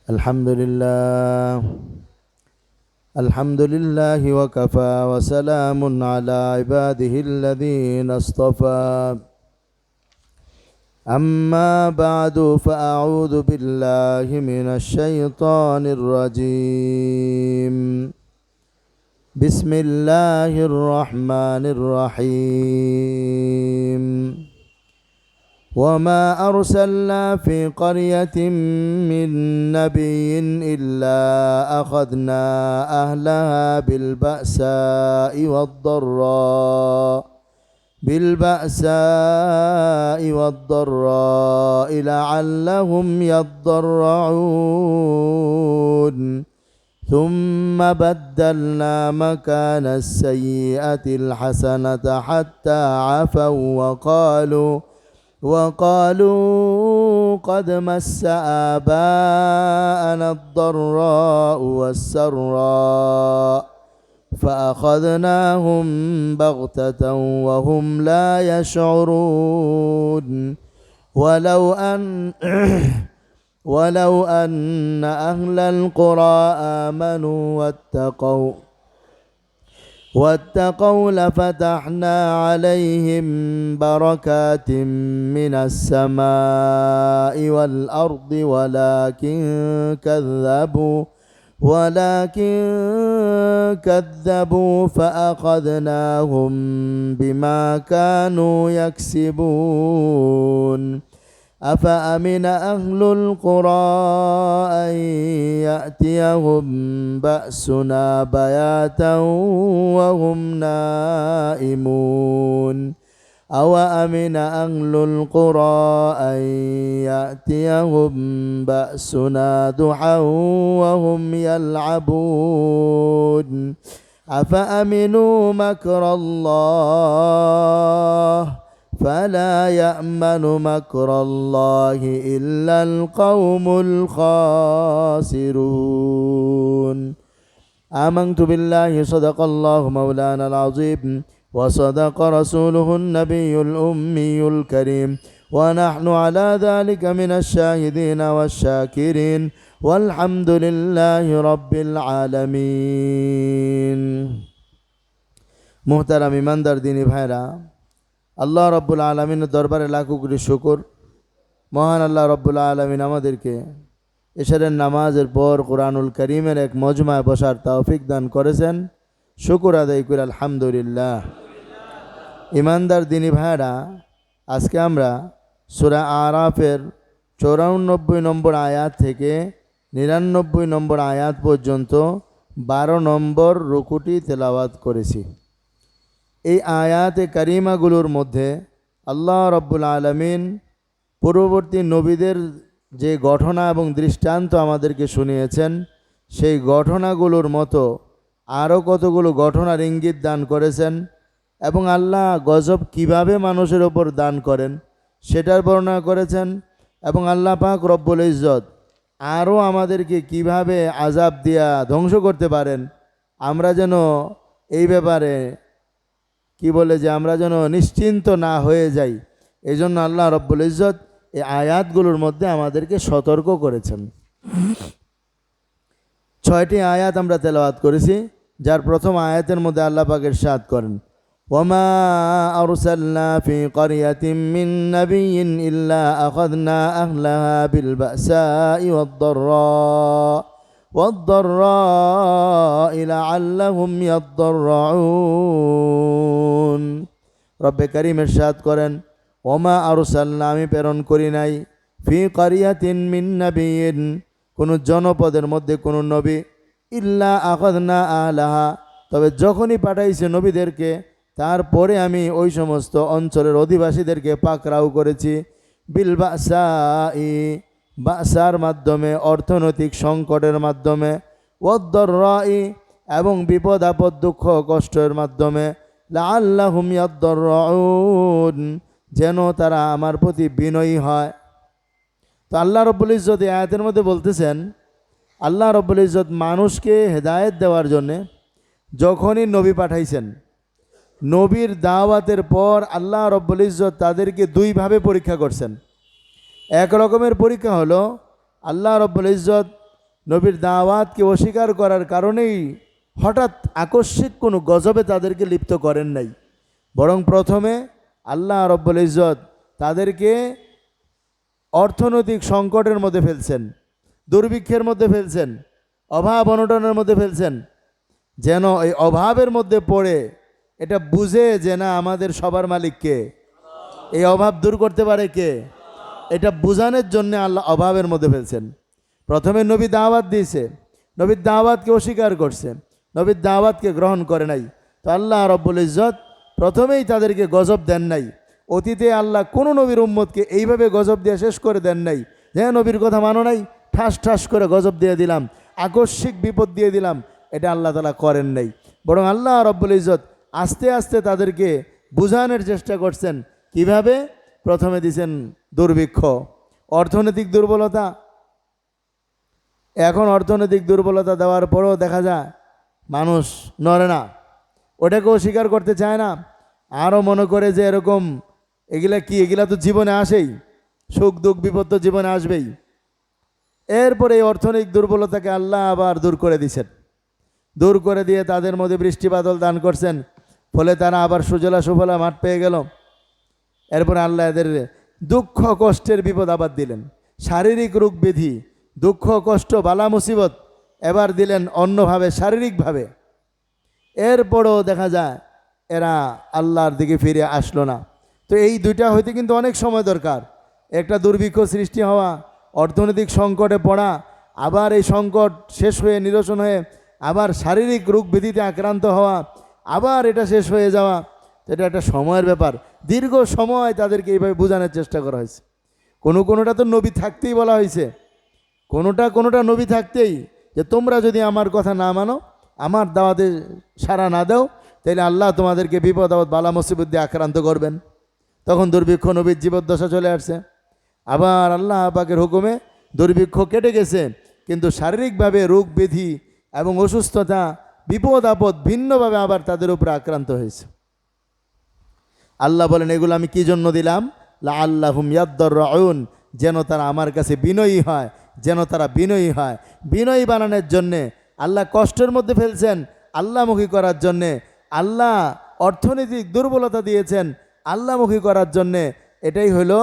الحمد لله الحمد لله وكفى وسلام على عباده الذين اصطفى أما بعد فأعوذ بالله من الشيطان الرجيم بسم الله الرحمن الرحيم وما أرسلنا في قرية من نبي إلا أخذنا أهلها بالبأساء والضراء لعلهم يضرعون ثم بدلنا مكان السيئة الحسنة حتى عفوا وقالوا قد مس آباءنا الضراء والسراء فأخذناهم بغتة وهم لا يشعرون ولو أن أهل القرى آمنوا واتقوا لفتحنا عليهم بركات من السماء والأرض ولكن كذبوا فأخذناهم بما كانوا يكسبون أفأمن أهل القرى أن يأتيهم بأسنا بياتا وهم نائمون أوأمن أهل القرى أن يأتيهم بأسنا ضحى وهم يلعبون أفأمنوا مكر الله فلا يأمن مكر الله إلا القوم الخاسرون آمنت بالله صدق الله مولانا العظيم وصدق رسوله النبي الأمي الكريم ونحن على ذلك من الشاهدين والشاكرين والحمد لله رب العالمين محترم ইমানদার দিনী ভাইরা আল্লাহ রব্বুল আলমিনের দরবারে লাখো কোটি শুকর। মহান আল্লাহ রব্বুল আলমিন আমাদেরকে এশারের নামাজের পর কোরআনুল করিমের এক মজমায় বসার তৌফিক দান করেছেন। শুকর আদায় করে আলহামদুলিল্লাহ। ইমানদার দিনী ভাইরা, আজকে আমরা সূরা আরাফের 94 নম্বর আয়াত থেকে 99 নম্বর আয়াত পর্যন্ত 12 নম্বর রুকুটি তেলাওয়াত করেছি। এই আয়াতে কারিমাগুলোর মধ্যে আল্লাহ রব্বুল আলমিন পূর্ববর্তী নবীদের যে ঘটনা এবং দৃষ্টান্ত আমাদেরকে শুনিয়েছেন, সেই ঘটনাগুলোর মতো আরও কতগুলো ঘটনার ইঙ্গিত দান করেছেন এবং আল্লাহ গজব কিভাবে মানুষের ওপর দান করেন সেটার বর্ণনা করেছেন এবং আল্লাহ পাক রব্বুল ইজ্জত আরও আমাদেরকে কিভাবে আযাব দিয়া ধ্বংস করতে পারেন, আমরা যেন এই ব্যাপারে আমরা যেন নিশ্চিন্ত না হয়ে যাই, এই জন্য আল্লাহ রব্বুল ইজ্জত এই আয়াতগুলোর মধ্যে আমাদেরকে সতর্ক করেছেন। 6টি আয়াত আমরা তেলাওয়াত করেছি, যার প্রথম আয়াতের মধ্যে আল্লাহ পাক ইরশাদ করেন, ওয়ামা আরসালনা ফি ক্বরিয়াতিন মিন নাবিয়্যিন ইল্লা আখাযনা আহলাহা বিল বাসাই والضراء لعلهم يضرعون। রব্বে কারীম ইরশাদ করেন, ওমা আরসালনা, আমি প্রেরণ করি নাই, ফি ক্বরিয়াতিন মিন নাবিয়্যিন, কোন জনপদের মধ্যে কোন নবী, ইল্লা আখাযনা আহলাহা, তবে যখনই পাঠাইছে নবীদেরকে তারপরে আমি ওই সমস্ত অঞ্চলের অধিবাসীদেরকে পাকড়াও করেছি, বিল বাসাই, বাসার মাধ্যমে, অর্থনৈতিক সংকটের মাধ্যমে, ওয়াদ-দাররাই, এবং বিপদ আপদ দুঃখ কষ্টের মাধ্যমে, লাআল্লাহুম ইয়াদ-দাররাউন, যেন তারা আমার প্রতি বিনয়ী হয়। তো আল্লাহ রব্বুল ইজ্জত এই আয়াতের মধ্যে বলতেছেন, আল্লাহ রব্বুল ইজ্জত মানুষকে হেদায়েত দেওয়ার জন্যে যখনই নবী পাঠাইছেন, নবীর দাওয়াতের পর আল্লাহ রব্বুল ইজ্জত তাদেরকে দুইভাবে পরীক্ষা করছেন। এক রকমের পরীক্ষা হলো আল্লাহ রব্বুল ইজ্জত নবীর দাওয়াতকে অস্বীকার করার কারণেই হঠাৎ আকস্মিক কোনো গজবে তাদেরকে লিপ্ত করেন নাই, বরং প্রথমে আল্লাহ রব্বুল ইজ্জত তাদেরকে অর্থনৈতিক সংকটের মধ্যে ফেলছেন, দুর্ভিক্ষের মধ্যে ফেলছেন, অভাব অনটনের মধ্যে ফেলছেন, যেন এই অভাবের মধ্যে পড়ে এটা বুঝে যে না আমাদের সবার মালিক কে, এই অভাব দূর করতে পারে কে, এটা বুঝানোর জন্য আল্লাহ অভাবের মধ্যে ফেলছেন। প্রথমে নবী দাওয়াত দিয়েছে, নবীর দাওয়াতকে অস্বীকার করছে, নবীর দাওয়াতকে গ্রহণ করে নাই, তো আল্লাহ রব্বুল ইজ্জত প্রথমেই তাদেরকে গজব দেন নাই। অতীতে আল্লাহ কোনো নবীর উম্মতকে এইভাবে গজব দিয়ে শেষ করে দেন নাই, যে নবীর কথা মানো নাই, ঠাস ঠাস করে গজব দিয়ে দিলাম, আকস্মিক বিপদ দিয়ে দিলাম, এটা আল্লাহ তাআলা করেন নাই। বরং আল্লাহ রব্বুল ইজ্জত আস্তে আস্তে তাদেরকে বুঝানোর চেষ্টা করছেন। কিভাবে? প্রথমে দিয়েছেন দুর্ভিক্ষ, অর্থনৈতিক দুর্বলতা। এখন অর্থনৈতিক দুর্বলতা দেওয়ার পরেও দেখা যায় মানুষ নড়ে না, ওটাকেও স্বীকার করতে চায় না, আরও মনে করে যে এরকম এগুলা কি, এগুলা তো জীবনে আসেই, সুখ দুঃখ বিপদ তো জীবনে আসবেই। এরপরে এই অর্থনৈতিক দুর্বলতাকে আল্লাহ আবার দূর করে দিয়েছেন, দূর করে দিয়ে তাদের মধ্যে বৃষ্টি বাদল দান করছেন, ফলে তারা আবার সুজলা সুফলা মাঠ পেয়ে গেল। এরপরে আল্লাহ এদের দুঃখ কষ্টের বিপদ আবার দিলেন, শারীরিক রোগ ব্যাধি, দুঃখ কষ্ট বালা মুসিবত এবার দিলেন অন্যভাবে, শারীরিকভাবে। এরপরও দেখা যায় এরা আল্লাহর দিকে ফিরে আসলো না। তো এই দুইটা হইতে কিন্তু অনেক সময় দরকার, একটা দুর্ভিক্ষ সৃষ্টি হওয়া, অর্থনৈতিক সংকটে পড়া, আবার এই সংকট শেষ হয়ে নিরসন হয়ে আবার শারীরিক রোগ ব্যাধিতে আক্রান্ত হওয়া, আবার এটা শেষ হয়ে যাওয়া, এটা একটা সময়ের ব্যাপার। দীর্ঘ সময় তাদেরকে এইভাবে বোঝানোর চেষ্টা করা হয়েছে। কোনোটা তো নবী থাকতেই বলা হয়েছে, কোনোটা নবী থাকতেই, যে তোমরা যদি আমার কথা না মানো, আমার দাওয়াতে সাড়া না দাও, তাহলে আল্লাহ তোমাদেরকে বিপদ আপদ বালা মুসিবত দিয়ে আক্রান্ত করবেন। তখন দুর্ভিক্ষ নবীর জীবদ্দশা চলে আসছে। আবার আল্লাহ পাকের হুকুমে দুর্ভিক্ষ কেটে গেছে, কিন্তু শারীরিকভাবে রোগ ব্যাধি এবং অসুস্থতা, বিপদ আপদ ভিন্নভাবে আবার তাদের উপরে আক্রান্ত হয়েছে। আল্লাহ বলেন এগুলো আমি কি জন্য দিলাম? লাআল্লাহুম ইয়াদদাররুন, যেন তারা আমার কাছে বিনয়ী হয়, যেন তারা বিনয়ী হয়। বিনয়ী বানানোর জন্যে আল্লাহ কষ্টের মধ্যে ফেলছেন, আল্লাহমুখী করার জন্যে। আল্লাহ অর্থনৈতিক দুর্বলতা দিয়েছেন আল্লাহমুখী করার জন্যে। এটাই হলো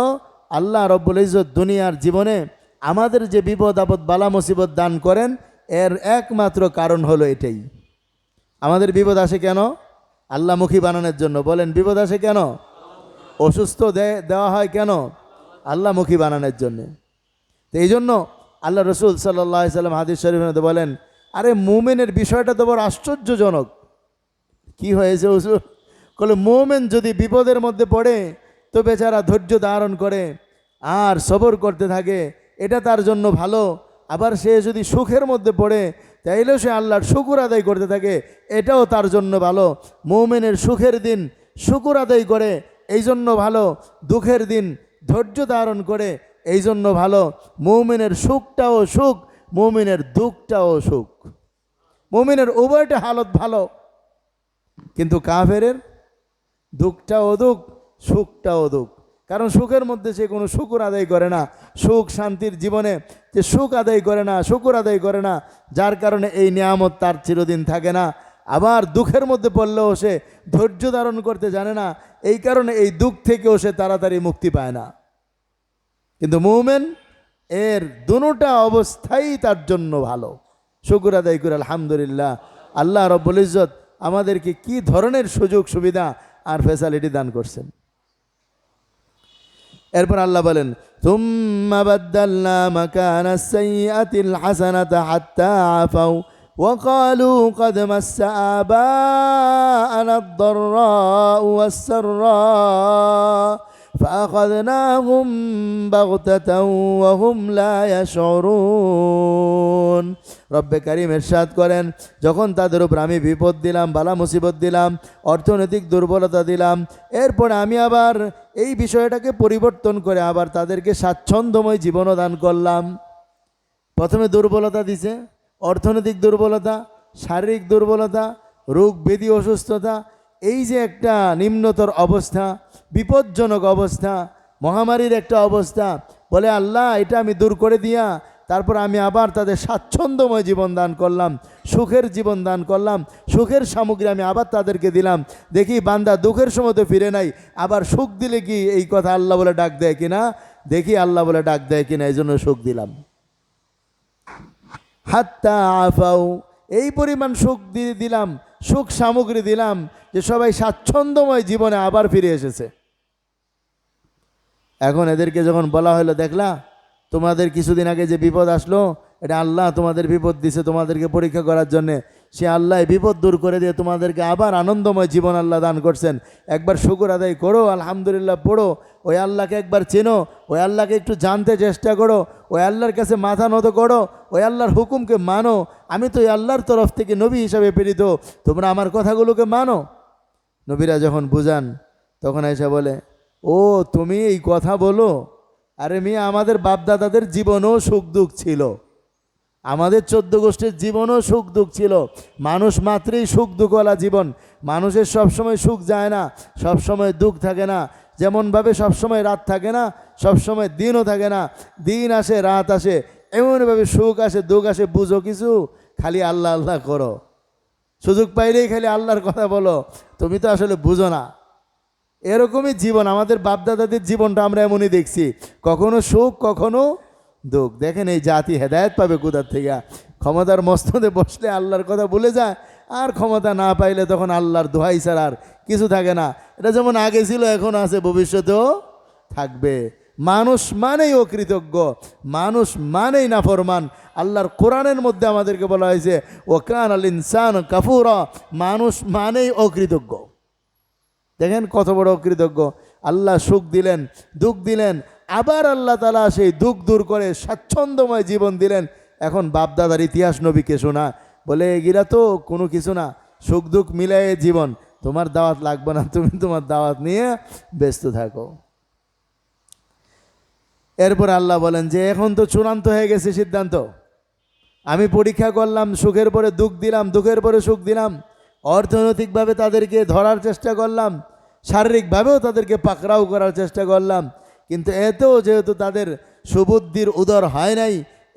আল্লাহ রব্বুল ইজ্জত দুনিয়ার জীবনে আমাদের যে বিপদ আপদ বালা মুসিবত দান করেন, এর একমাত্র কারণ হলো এটাই। আমাদের বিপদ আসে কেন? আল্লাহমুখী বানানোর জন্য। বলেন বিপদ আসে কেন? অসুস্থ দেওয়া হয় কেন? আল্লাহমুখী বানানোর জন্যে। তো এই জন্য আল্লাহ রসুল সাল্লাল্লাহু আলাইহি সাল্লাম হাদিস শরীফে বলেন, আরে মুমিনের বিষয়টা তো বড় আশ্চর্যজনক। কি হয়েছে হুজুর? বলে মুমিন যদি বিপদের মধ্যে পড়ে তো বেচারা ধৈর্য ধারণ করে আর সবর করতে থাকে, এটা তার জন্য ভালো। আবার সে যদি সুখের মধ্যে পড়ে তাইলেও সে আল্লাহর শুকর আদায় করতে থাকে, এটাও তার জন্য ভালো। মুমিনের সুখের দিন শুকর আদায় করে, এই জন্য ভালো। দুঃখের দিন ধৈর্য ধারণ করে, এই জন্য ভালো। মুমিনের সুখটাও সুখ, মুমিনের দুঃখটাও সুখ, মুমিনের উভয়টা হালত ভালো। কিন্তু কাফেরের দুঃখটাও দুঃখ, সুখটাও দুঃখ। কারণ সুখের মধ্যে সে কোনো শুকর আদায় করে না, সুখ শান্তির জীবনে যে সুখ আদায় করে না, শুকর আদায় করে না, যার কারণে এই নিয়ামত তার চিরদিন থাকে না। আবার দুঃখের মধ্যে পড়লেও সে ধৈর্য ধারণ করতে জানে না, এই কারণে এই দুঃখ থেকেও সে তাড়াতাড়ি মুক্তি পায় না। কিন্তু মুমিন এর দুটোটা অবস্থাই তার জন্য ভালো। শুকর আদায় করে আলহামদুলিল্লাহ। আল্লাহ রব্বুল ইজ্জত আমাদেরকে কি ধরনের সুযোগ সুবিধা আর ফ্যাসিলিটি দান করছেন। এরপর আল্লাহ বলেন, তুম্মা বাদদালনা মাকানাস সাইয়্যাতিল হাসানাতা হাত্তা আফাউ ওয়া ক্বালু ক্বাদ মাসসা আবা'ানা আদ-দাররা'উ ওয়াস-সাররা فأخذناهم بغتة وهم لا يشعرون। রব্বে কারীম ইরশাদ করেন, যখন তাদের উপর আমি বিপদ দিলাম, বালা মুসিবত দিলাম, অর্থনৈতিক দুর্বলতা দিলাম, এরপর আমি আবার এই বিষয়টাকে পরিবর্তন করে আবার তাদেরকে স্বাচ্ছন্দ্যময় জীবন দান করলাম। প্রথমে দুর্বলতা দিছে, অর্থনৈতিক দুর্বলতা, শারীরিক দুর্বলতা, রোগ ব্যাধি অসুস্থতা, এই যে একটা নিম্নতর অবস্থা, বিপজ্জনক অবস্থা, মহামারীর একটা অবস্থা, বলে আল্লাহ এটা আমি দূর করে দিয়া তারপর আমি আবার তাদের স্বাচ্ছন্দ্যময় জীবন দান করলাম, সুখের জীবন দান করলাম, সুখের সামগ্রী আমি আবার তাদেরকে দিলাম। দেখি বান্দা দুঃখের সময় তো ফিরে নাই, আবার সুখ দিলে কি এই কথা আল্লাহ বলে ডাক দেয় কিনা, দেখি আল্লাহ বলে ডাক দেয় কিনা, এই জন্য সুখ দিলাম। হাত্তা আফাও, এই পরিমাণ সুখ দিয়ে দিলাম, সুখ সামগ্রী দিলাম যে সবাই স্বাচ্ছন্দ্যময় জীবনে আবার ফিরে এসেছে। এখন এদেরকে যখন বলা হলো, দেখলা তোমাদের কিছুদিন আগে যে বিপদ আসলো, এটা আল্লাহ তোমাদের বিপদ দিছে তোমাদেরকে পরীক্ষা করার জন্যে। সে আল্লাহ বিপদ দূর করে দিয়ে তোমাদেরকে আবার আনন্দময় জীবন আল্লাহ দান করছেন। একবার শুকর আদায় করো, আলহামদুলিল্লাহ পড়ো, ওই আল্লাহকে একবার চেনো, ওই আল্লাহকে একটু জানতে চেষ্টা করো, ওই আল্লাহর কাছে মাথা নত করো, ওই আল্লাহর হুকুমকে মানো। আমি তো ওই আল্লাহর তরফ থেকে নবী হিসাবে প্রেরিত, তোমরা আমার কথাগুলোকে মানো। নবীরা যখন বুঝান তখন এসে বলে, ও তুমি এই কথা বলো? আরে মেয়ে, আমাদের বাপদাদাদের জীবনও সুখ দুঃখ ছিল, আমাদের 14 গোষ্ঠীর জীবনও সুখ দুঃখ ছিল। মানুষ মাত্রই সুখ দুঃখওয়ালা জীবন, মানুষের সবসময় সুখ যায় না, সবসময় দুঃখ থাকে না। যেমনভাবে সবসময় রাত থাকে না, সবসময় দিনও থাকে না, দিন আসে রাত আসে, এমনভাবে সুখ আসে দুঃখ আসে। বুঝো কিছু, খালি আল্লাহ আল্লাহ করো, সুযোগ পাইলেই খালি আল্লাহর কথা বলো, তুমি তো আসলে বুঝো না। এরকমই জীবন, আমাদের বাপদাদাদের জীবনটা আমরা এমনই দেখছি, কখনো সুখ কখনো দুঃখ। দেখেন এই জাতি হেদায়েত পাবে কোথার থেকে? ক্ষমতার মস্তদে বসলে আল্লাহর কথা ভুলে যায়, আর ক্ষমতা না পাইলে তখন আল্লাহর দোহাই ছাড়া আর কিছু থাকে না। এটা যেমন আগে ছিল, এখন আছে, ভবিষ্যতেও থাকবে। মানুষ মানেই অকৃতজ্ঞ, মানুষ মানেই নাফরমান। আল্লাহর কোরআনের মধ্যে আমাদেরকে বলা হয়েছে, ও কান আল ইনসান কাফুরা, মানুষ মানেই অকৃতজ্ঞ। দেখেন কত বড় অকৃতজ্ঞ। আল্লাহ সুখ দিলেন, দুঃখ দিলেন, আবার আল্লাহ তাআলা সেই দুঃখ দূর করে স্বাচ্ছন্দ্যময় জীবন দিলেন। এখন বাপদাদার ইতিহাস নবীকে শোনা, বলে এগুলা তো কোনো কিছু না, সুখ দুঃখ মিলাই জীবন, তোমার দাওয়াত লাগবে না, তুমি তোমার দাওয়াত নিয়ে ব্যস্ত থাকো। এরপর আল্লাহ বলেন যে এখন তো চূড়ান্ত হয়ে গেছে সিদ্ধান্ত, আমি পরীক্ষা করলাম, সুখের পরে দুঃখ দিলাম, দুঃখের পরে সুখ দিলাম, অর্থনৈতিকভাবে তাদেরকে ধরার চেষ্টা করলাম, শারীরিকভাবেও তাদেরকে পাকড়াও করার চেষ্টা করলাম, কিন্তু এতেও যেহেতু তাদের সুবুদ্ধির উদর হয় নাই,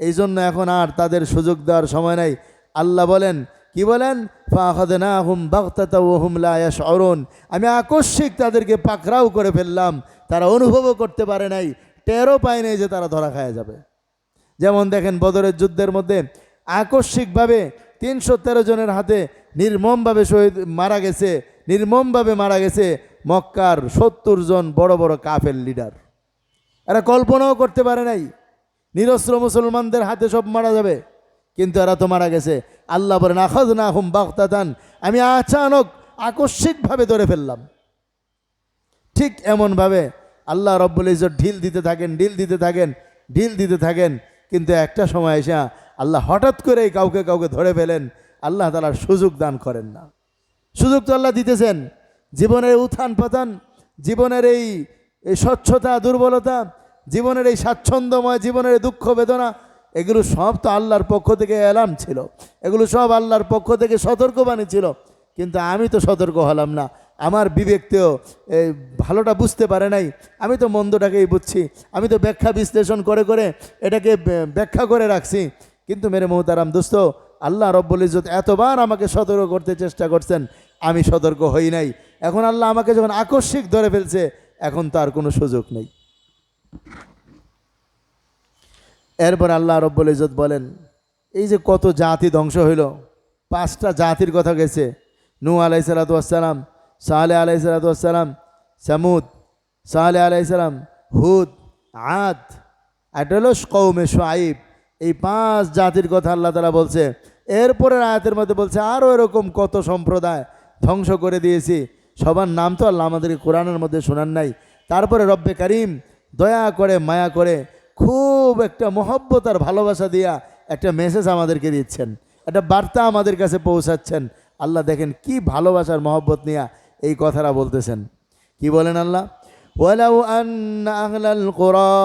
এই জন্য এখন আর তাদের সুযোগ দেওয়ার সময় নাই। আল্লাহ বলেন, কি বলেন? ফাআখাযনাহুম বাগতাতাও ওয়া হুম লা ইয়াশউরুন, আমি আকস্মিক তাদেরকে পাকড়াও করে ফেললাম, তারা অনুভবও করতে পারে নাই, টেরও পায় নাই যে তারা ধরা খাওয়া যাবে। যেমন দেখেন বদরের যুদ্ধের মধ্যে আকস্মিকভাবে 313 জনের হাতে নির্মমভাবে মারা গেছে, নির্মমভাবে মারা গেছে মক্কার 70 জন বড় বড় কাফের লিডার। এরা কল্পনাও করতে পারে নাই নিরস্ত্র মুসলমানদের হাতে সব মারা যাবে, কিন্তু এরা তো মারা গেছে। আল্লাহ বলেন আখাযনাহুম বাগতাতান, আমি আচানক আকস্মিকভাবে ধরে ফেললাম। ঠিক এমনভাবে আল্লাহ রব্বুল ইজ্জত ঢিল দিতে থাকেন, ঢিল দিতে থাকেন, ঢিল দিতে থাকেন, কিন্তু একটা সময় এসে আল্লাহ হঠাৎ করেই কাউকে কাউকে ধরে ফেলেন। আল্লাহ তাআলার সুযোগ দান করেন না। সুযোগ তো আল্লাহ দিতেছেন, জীবনের উত্থান পতন, জীবনের এই স্বচ্ছতা দুর্বলতা, জীবনের এই স্বাচ্ছন্দ্যময় জীবনের দুঃখ বেদনা, এগুলো সব তো আল্লাহর পক্ষ থেকে এলান ছিল, এগুলো সব আল্লাহর পক্ষ থেকে সতর্কবাণী ছিল। কিন্তু আমি তো সতর্ক হলাম না, আমার বিবেক তো ভালোটা বুঝতে পারে নাই, আমি তো মন্দটাকেই বুঝছি, আমি তো ব্যাখ্যা বিশ্লেষণ করে করে এটাকে ব্যাখ্যা করে রাখছি। কিন্তু মেরে মোহতারাম দোস্ত, আল্লাহ রব্বুল ইজ্জত এতবার আমাকে সতর্ক করতে চেষ্টা করছেন, আমি সতর্ক হই নাই। এখন আল্লাহ আমাকে যখন আকস্মিক ধরে ফেলছে, এখন তার কোনো সুযোগ নেই। এরপর আল্লাহ রব্বুল ইজ্জত বলেন, এই যে কত জাতি ধ্বংস হইল, 5টা জাতির কথা গেছে, নূহ আলাইহিসসালাতু ওয়াসসালাম, সালেহ আলাইহিসসালাতু ওয়াসসালাম, সামুদ, সালেহ আলাইহিসসালাম, হুদ, আদ, এটা হলো কওমে শুআইব। এই 5 জাতির কথা আল্লাহ তাআলা বলছে। এরপরের আয়াতের মধ্যে বলছে আরও এরকম কত সম্প্রদায় ধ্বংস করে দিয়েছি, সবার নাম তো আল্লাহ আমাদেরকে কোরআনের মধ্যে শোনান নাই। তারপরে রব্বে কারিম দয়া করে মায়া করে খুব একটা মহব্বত আর ভালোবাসা দিয়া একটা মেসেজ আমাদেরকে দিচ্ছেন, একটা বার্তা আমাদের কাছে পৌঁছাচ্ছেন। আল্লাহ দেখেন কি ভালোবাসার মহব্বত নিয়ে এই কথাটা বলতেছেন। কি বলেন আল্লাহ? ولو أن أهل القرى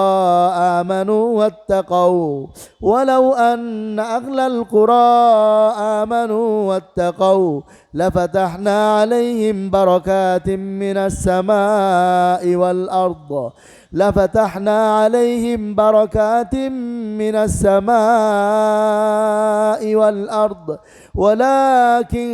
آمنوا واتقوا ولو أن أهل القرى آمنوا واتقوا لفتحنا عليهم بركات من السماء والأرض لفتحنا عليهم بركات من السماء والأرض ولكن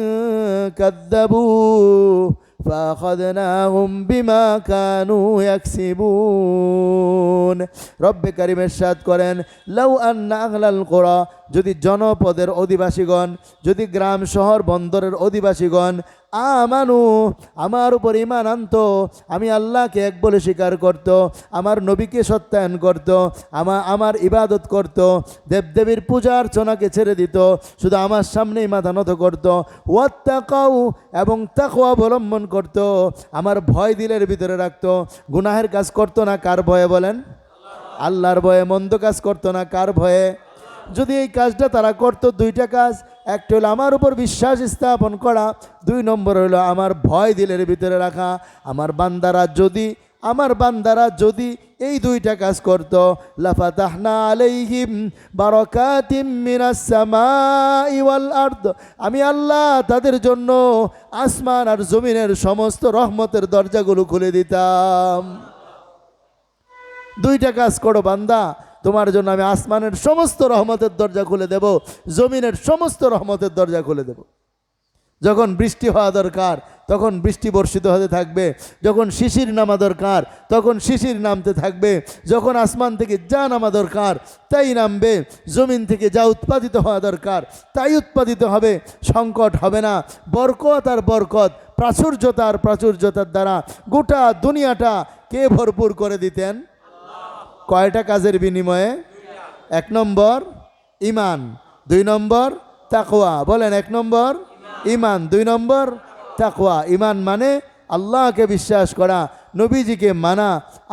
كذبوا فأخذناهم بما كانوا يكسبون رب كريم ارشاد করেন لو أن أهل القرى যদি জনপদের অধিবাসীগণ যদি গ্রাম শহর বন্দরের অধিবাসীগণ আমানু আমার উপর ঈমান আনতো আমি আল্লাহকে এক বলে স্বীকার করত আমার নবীকে সত্যায়ন করত আমার ইবাদত করত দেবদেবীর পূজা অর্চনাকে ছেড়ে দিত শুধু আমার সামনেই মাথা নত করত ওয়াত্তাকাউ এবং তাকওয়া অবলম্বন করত আমার ভয় দিলের ভিতরে রাখত গুনাহের কাজ করত না কার ভয়ে বলেন আল্লাহর ভয়ে মন্দ কাজ করত না কার ভয়ে যদি এই কাজটা তারা করত দুইটা কাজ একটা হলো আমার উপর বিশ্বাস স্থাপন করা দুই নম্বর হলো আমার ভয় দিলের ভিতরে রাখা আমার বান্দারা যদি এই দুইটা কাজ করত লাফাতাহনা আলাইহিম বারাকাতিম মিনাস সামাই ওয়াল আরদ আমি আল্লাহ তাদের জন্য আসমান আর জমিনের সমস্ত রহমতের দরজাগুলো খুলে দিতাম দুইটা কাজ করো বান্দা তোমার জন্য আমি আসমানের সমস্ত রহমতের দরজা খুলে দেব জমিনের সমস্ত রহমতের দরজা খুলে দেব যখন বৃষ্টি হওয়া দরকার তখন বৃষ্টি বর্ষিত হতে থাকবে যখন শিশির নামা দরকার তখন শিশির নামতে থাকবে যখন আসমান থেকে যা নামা দরকার তাই নামবে জমিন থেকে যা উৎপাদিত হওয়া দরকার তাই উৎপাদিত হবে সংকট হবে না বরকত আর বরকত প্রাচুর্যতার দ্বারা গোটা দুনিয়াটা কে ভরপুর করে দিতেন কয়টা কাজের বিনিময়ে এক নম্বর ঈমান দুই নম্বর তাকওয়া বলেন এক নম্বর ঈমান দুই নম্বর তাকওয়া ঈমান মানে আল্লাহকে বিশ্বাস করা নবীজিকে মানা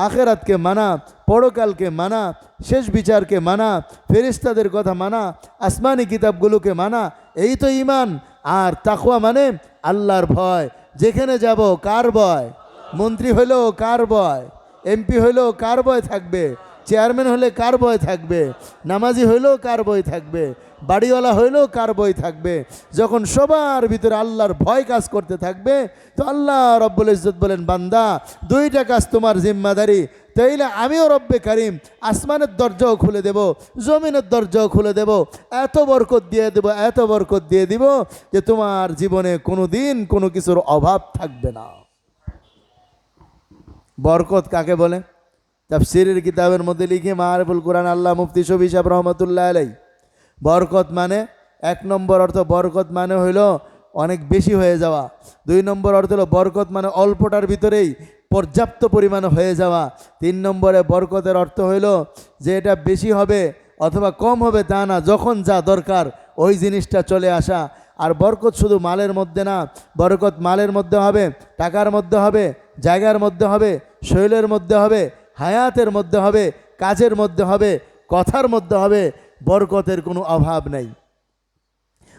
আখিরাতকে মানা পরকালকে মানা শেষ বিচারকে মানা ফেরেশতাদের কথা মানা আসমানি কিতাবগুলোকে মানা এই তো ঈমান আর তাকওয়া মানে আল্লাহর ভয় যেখানে যাব কার ভয় মন্ত্রী হইলেও কার ভয় এমপি হইলেও কার ভয় থাকবে চেয়ারম্যান হলে কার ভয় থাকবে নামাজি হইলেও কার ভয় থাকবে বাড়িওয়ালা হইলেও কার ভয় থাকবে যখন সবার ভিতরে আল্লাহর ভয় কাজ করতে থাকবে তো আল্লাহ রব্বুল ইজ্জত বলেন বান্দা দুইটা কাজ তোমার জিম্মাদারি তাইলে আমিও রব্বে কারিম আসমানের দরজাও খুলে দেব জমিনের দরজাও খুলে দেব এত বরকত দিয়ে দিব যে তোমার জীবনে কোনো দিন কোনো কিছুর অভাব থাকবে না বরকত কাকে বলে তাফসীরের কিতাবের মধ্যে লিখে মাআরিফুল কুরআন আল্লাহ মুফতি শফি সাহেব রহমতুল্লাহ আলাইহি বরকত মানে এক নম্বর অর্থ বরকত মানে হইল অনেক বেশি হয়ে যাওয়া দুই নম্বর অর্থ হলো বরকত মানে অল্পটার ভিতরেই পর্যাপ্ত পরিমাণে হয়ে যাওয়া তিন নম্বরে বরকতের অর্থ হইল যে এটা বেশি হবে অথবা কম হবে তা না যখন যা দরকার ওই জিনিসটা চলে আসা আর বরকত শুধু মালের মধ্যে না বরকত মালের মধ্যে হবে টাকার মধ্যে হবে জায়গার মধ্যে হবে শৈলের মধ্যে হবে হায়াতের মধ্যে হবে কাজের মধ্যে হবে কথার মধ্যে হবে বরকতের কোনো অভাব নেই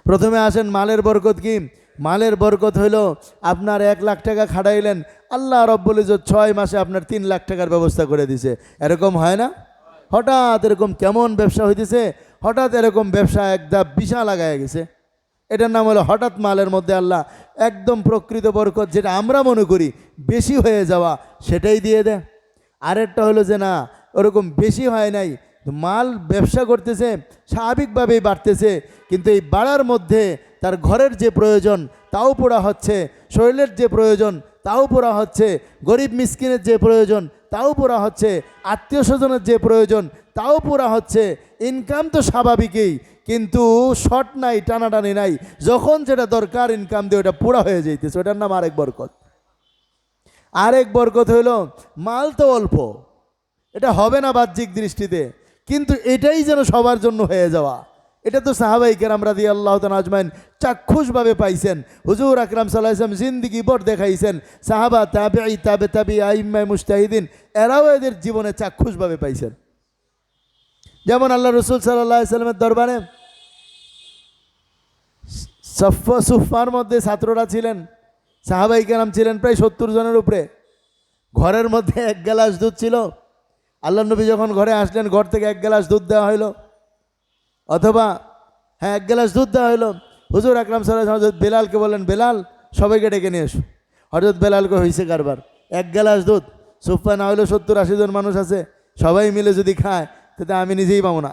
প্রথমে আসেন মালের বরকত কি মালের বরকত হইল আপনার 1 লাখ টাকা খাটাইলেন আল্লাহ রব্বুল ইজ্জত 6 মাসে আপনার 3 লাখ টাকার ব্যবস্থা করে দিছে এরকম হয় না হঠাৎ এরকম কেমন ব্যবসা হইতেছে হঠাৎ এরকম ব্যবসা একদম বিশাল লাগায় গেছে এটার নাম হলো হঠাৎ মালের মধ্যে আল্লাহ একদম প্রকৃত বরকত যেটা আমরা মনে করি বেশি হয়ে যাওয়া সেটাই দিয়ে দেয় আরেকটা হলো যে না ওরকম বেশি হয় নাই মাল ব্যবসা করতেছে স্বাভাবিকভাবেই বাড়তেছে কিন্তু এই বাড়ার মধ্যে তার ঘরের যে প্রয়োজন তাও পুরা হচ্ছে শরীরের যে প্রয়োজন তাও পুরা হচ্ছে গরিব মিসকিনের যে প্রয়োজন তাও পুরা হচ্ছে আত্মীয় স্বজনের যে প্রয়োজন তাও পুরা হচ্ছে ইনকাম তো স্বাভাবিকই কিন্তু শর্ট নাই টানাটানি নাই যখন যেটা দরকার ইনকাম দিয়ে ওটা পুরা হয়ে যাইতেছে ওটার নাম আরেক বরকত হইল মাল তো অল্প এটা হবে না বাহ্যিক দৃষ্টিতে কিন্তু এটাই যেন সবার জন্য হয়ে যাওয়া এটা তো সাহাবাই কেরাম রাদিয়াল্লাহু তাআলা আজমাইন চাক্ষুষভাবে পাইছেন হুজুর আকরাম সাল্লাল্লাহু আলাইহি ওয়াসাল্লাম জিন্দেগি ভর দেখাইছেন সাহাবা তাবেঈ তাবে আইম্মায়ে মুজতাহিদিন এরাও এদের জীবনে চাক্ষুষভাবে পাইছেন যেমন আল্লাহ রাসূল সাল্লাল্লাহু আলাইহি ওয়াসাল্লামের দরবারে সুফার মধ্যে ছাত্ররা ছিলেন সাহাবাই কেরাম ছিলেন প্রায় 70 জনের উপরে ঘরের মধ্যে 1 গ্লাস দুধ ছিল, আল্লাহ নবী যখন ঘরে আসলেন ঘর থেকে 1 গ্লাস দুধ দেওয়া হলো, অথবা হ্যাঁ 1 গ্লাস দুধ দেওয়া হলো। হুজুর আকরাম সাল্লাল্লাহু আলাইহি ওয়াসাল্লাম বেলালকে বললেন, বেলাল সবাইকে ডেকে নিয়ে এসো। হযরত বেলালকে হয়েছে কারবার, 1 গ্লাস দুধ সুফা না হইলেও 70-80 জন মানুষ আছে, সবাই মিলে যদি খায় তাতে আমি নিজেই পাবো না।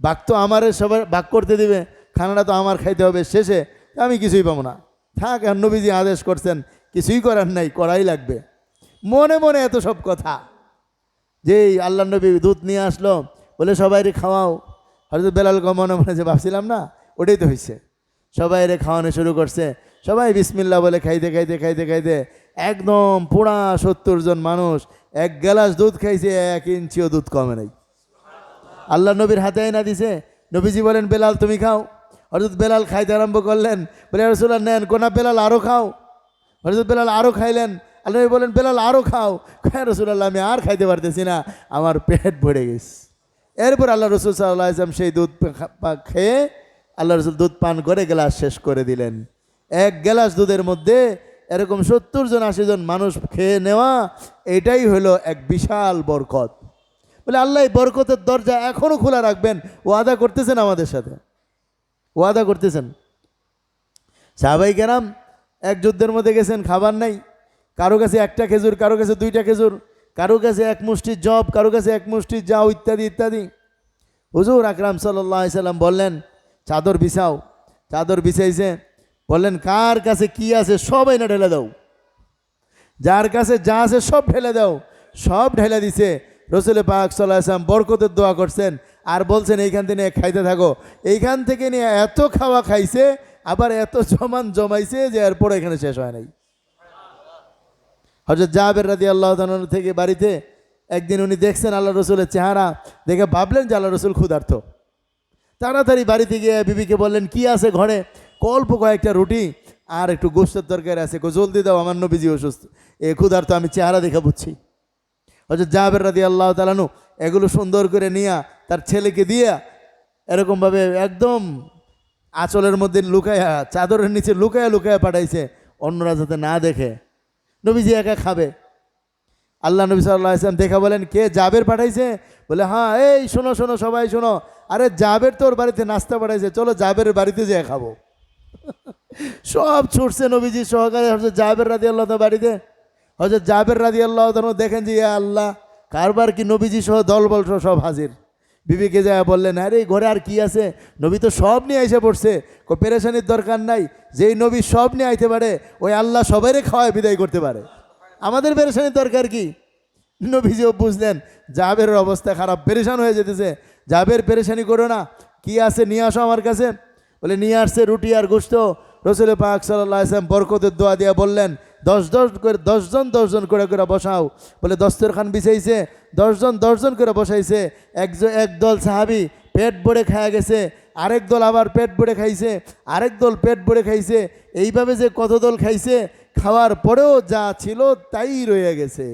ভাগ তো আমারে সবাই ভাগ করতে দিবে, খানাটা তো আমার খাইতে হবে, শেষে আমি কিছুই পাবো না। থাক, আর নবীজি আদেশ করছেন, কিছুই করার নাই, করাই লাগবে। মনে মনে এত সব কথা। যেই আল্লাহ নবী দুধ নিয়ে আসলো, বলে সবাইরে খাওয়াও। হযরত বেলালকে মনে মনে যে ভাবছিলাম না, ওটাই তো হয়েছে। সবাইরে খাওয়ানো শুরু করছে, সবাই বিসমিল্লাহ বলে খাইতে খাইতে খাইতে খাইতে একদম পুরা 70 জন মানুষ 1 গ্লাস দুধ খাইছে, 1 ইঞ্চিও দুধ কমে নাই। আল্লাহ নবীর হাতে না দিছে, নবীজি বলেন বেলাল তুমি খাও। হযরত বেলাল খাইতে আরম্ভ করলেন, বলে ইয়া রাসূলুল্লাহ নেন। কোনা বেলাল আরও খাও। হযরত বেলাল আরও খাইলেন। আল্লাহ নবী বলেন বেলাল আরও খাও। ইয়া রাসূলুল্লাহ আমি আর খাইতে পারতেছি না, আমার পেট ভরে গেছে। এরপর আল্লাহ রসুল সাল্লাল্লাহু আলাইহি ওয়াসাল্লাম সেই দুধ খেয়ে আল্লাহ রসুল দুধ পান করে গ্লাস শেষ করে দিলেন। 1 গ্লাস দুধের মধ্যে এরকম 70-80 জন মানুষ খেয়ে নেওয়া, এটাই হলো এক বিশাল বরকত। বলে আল্লাহ এই বরকতের দরজা এখনও খোলা রাখবেন, ওয়াদা করতেছেন আমাদের সাথে, ওয়াদা করতেছেন। সাহাবায়ে কেরাম এক যুদ্ধের মধ্যে গেছেন, খাবার নাই, কারো কাছে 1টা খেজুর, কারো কাছে 2টা খেজুর, কারো কাছে 1 মুষ্টি জব, কারো কাছে 1 মুষ্টি যাও, ইত্যাদি ইত্যাদি। হুজুর আকরাম সাল্লাল্লাহু আলাইহি সাল্লাম বললেন চাদর বিছাও। চাদর বিছাইছে, বললেন কার কাছে কি আছে সব এনে ঢেলে দাও, যার কাছে যা আছে সব ঢেলে দাও। সব ঢেলে দিছে। রসুল পাক সাল্লাল্লাহু আলাইহি ওয়াসাল্লাম বরকতের দোয়া করছেন আর বলছেন এইখান থেকে নিয়ে খাইতে থাকো। এইখান থেকে নিয়ে এত খাওয়া খাইছে, আবার এত জমাইছে যে এরপর এখানে শেষ হয় নাই। হযরত জাবের রাদিয়াল্লাহু তাআলা থেকে বাড়িতে একদিন উনি দেখছেন আল্লাহ রসুলের চেহারা, দেখে ভাবলেন যে আল্লাহ রসুল ক্ষুধার্ত। তাড়াতাড়ি বাড়িতে গিয়ে বিবিকে বললেন কি আছে ঘরে, অল্প কয়েকটা রুটি আর একটু গোশতের তরকারি আছে, জলদি দাও, আমার নবীজি অসুস্থ, ক্ষুধার্ত, আমি চেহারা দেখে বুঝছি। হযরত জাবের রাদিয়াল্লাহু তাআলা আনহু এগুলো সুন্দর করে নিয়ে তার ছেলেকে দিয়ে এরকমভাবে একদম আঁচলের মধ্যে লুকায়া, চাদরের নিচে লুকায়া লুকায়া পাঠাইছে, অন্যরা যাতে না দেখে, নবীজি একা খাবে। আল্লাহ নবী সাল্লাল্লাহু আলাইহি ওয়াসাল্লাম দেখা বলেন কে, জাবের পাঠাইছে? বলে হ্যাঁ, এই শোনো শোনো সবাই শোনো, আরে জাবের তোর বাড়িতে নাস্তা পাঠাইছে, চলো জাবের বাড়িতে যেয়ে খাবো। সব ছুটছে নবীজি সহকারে হযরত জাবের রাদিয়াল্লাহু তাআলা বাড়িতে। হযরত জাবের রাদিয়াল্লাহু তাআলা দেখেন যে ইয়া আল্লাহ, কারবার কি নবীজি সহ দলবল সব হাজির। বিবিকে যায় বললেন আরে ঘরে আর কি আছে, নবী তো সব নিয়ে এসে পড়ছে, কোনো পেরেশানির দরকার নাই, যেই নবী সব নিয়ে আইতে পারে ওই আল্লাহ সবাইরে খাওয়ায় বিদায় করতে পারে, আমাদের পেরেশানির দরকার কি? নবীজিও বুঝলেন জাবেরের অবস্থা খারাপ, পেরেশান হয়ে যেতেছে। জাবের পেরেশানি করো না, কি আছে নিয়ে আসো আমার কাছে। বলে নিয়ে আসছে রুটি আর গোশত। রসুল পাক সাল্লাল্লাহু আলাইহি ওয়াসাল্লাম বরকতের দোয়া দিয়া বললেন 10 জন করে বসাও। বলে দস্তরখান বিছাইছে, 10 জন করে বসাইছে। এক দল সাহাবি পেট ভরে খাওয়া গেছে, আরেক দল আবার পেট ভরে খাইছে, আরেক দল পেট ভরে খাইছে। এইভাবে যে কত দল খাইছে, খাওয়ার পরেও যা ছিল তাই রয়ে গেছে।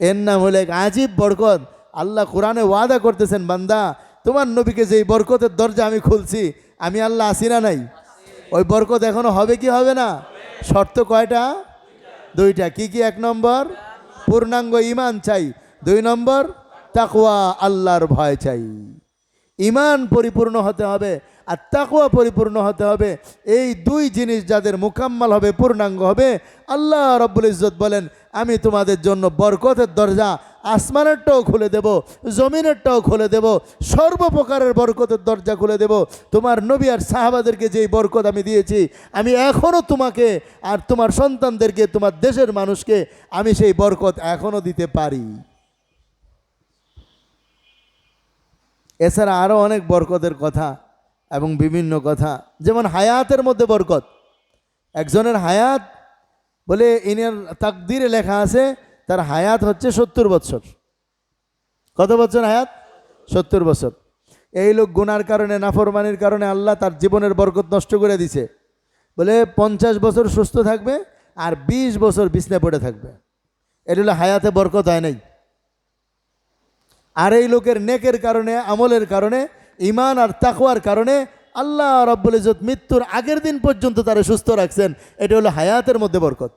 এর নাম হলো এক আজীব বরকত। আল্লাহ কোরআনে ওয়াদা করতেছেন বান্দা, তোমার নবীকে যেই বরকতের দরজা আমি খুলছি, আমি আল্লাহ আসি না নাই? ওই বরকত এখনো হবে কি হবে না? শর্ত কয়টা? 2টা। কি কি? 1 নম্বর পূর্ণাঙ্গ ঈমান চাই, 2 নম্বর তাকওয়া, আল্লাহর ভয় চাই। ঈমান পরিপূর্ণ হতে হবে আর তাকওয়া পরিপূর্ণ হতে হবে। এই 2 জিনিস যাদের মুকাম্মাল হবে, পূর্ণাঙ্গ হবে, আল্লাহ রাব্বুল ইজ্জত বলেন আমি তোমাদের জন্য বরকতের দরজা আসমানেরটাও খুলে দেব, জমিনেরটাও খুলে দেব, সর্বপ্রকারের বরকতের দরজা খুলে দেব। তোমার নবী আর সাহাবাদেরকে যেই বরকত আমি দিয়েছি, আমি এখনও তোমাকে আর তোমার সন্তানদেরকে, তোমার দেশের মানুষকে আমি সেই বরকত এখনও দিতে পারি। এছাড়া আরও অনেক বরকতের কথা এবং বিভিন্ন কথা, যেমন হায়াতের মধ্যে বরকত। একজনের হায়াত, বলে ইনের তাকদিরে লেখা আছে তার হায়াত হচ্ছে 70 বছর। কত বছর হায়াত? 70 বছর। এই লোক গুনার কারণে, নাফরমানির কারণে আল্লাহ তার জীবনের বরকত নষ্ট করে দিছে। বলে 50 বছর সুস্থ থাকবে আর 20 বছর বিছনায় পড়ে থাকবে। এটা হলো হায়াতে বরকত হয় নাই। আর এই লোকের নেকের কারণে, আমলের কারণে, ঈমান আর তাকওয়ার কারণে আল্লাহ রাব্বুল ইজ্জত মৃত্যুর আগের দিন পর্যন্ত তারা সুস্থ রাখছেন। এটা হলো হায়াতের মধ্যে বরকত।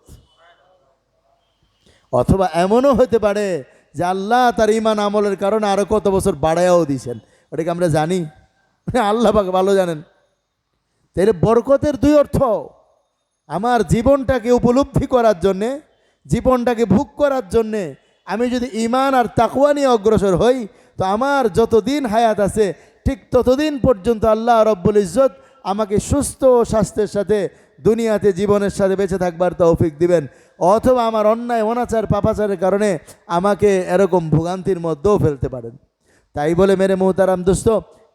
অথবা এমনও হতে পারে যে আল্লাহ তার ইমান আমলের কারণে আরও কত বছর বাড়াইয়াও দিয়েছেন, ওটাকে আমরা জানি? আল্লাহ পাক ভালো জানেন। তাহলে বরকতের দুই অর্থ। আমার জীবনটাকে উপলব্ধি করার জন্যে, জীবনটাকে ভোগ করার জন্যে আমি যদি ঈমান আর তাকওয়া নিয়ে অগ্রসর হই, তো আমার যতদিন হায়াত আছে ঠিক ততদিন পর্যন্ত আল্লাহ রব্বুল ইজ্জত আমাকে সুস্থ স্বাস্থ্যের সাথে দুনিয়াতে জীবনের সাথে বেঁচে থাকবার তৌফিক দিবেন। অথবা আমার অন্যায় অনাচার পাপাচারের কারণে আমাকে এরকম ভোগান্তির মধ্যেও ফেলতে পারেন। তাই বলে মেরে মোহতারাম দোস্ত,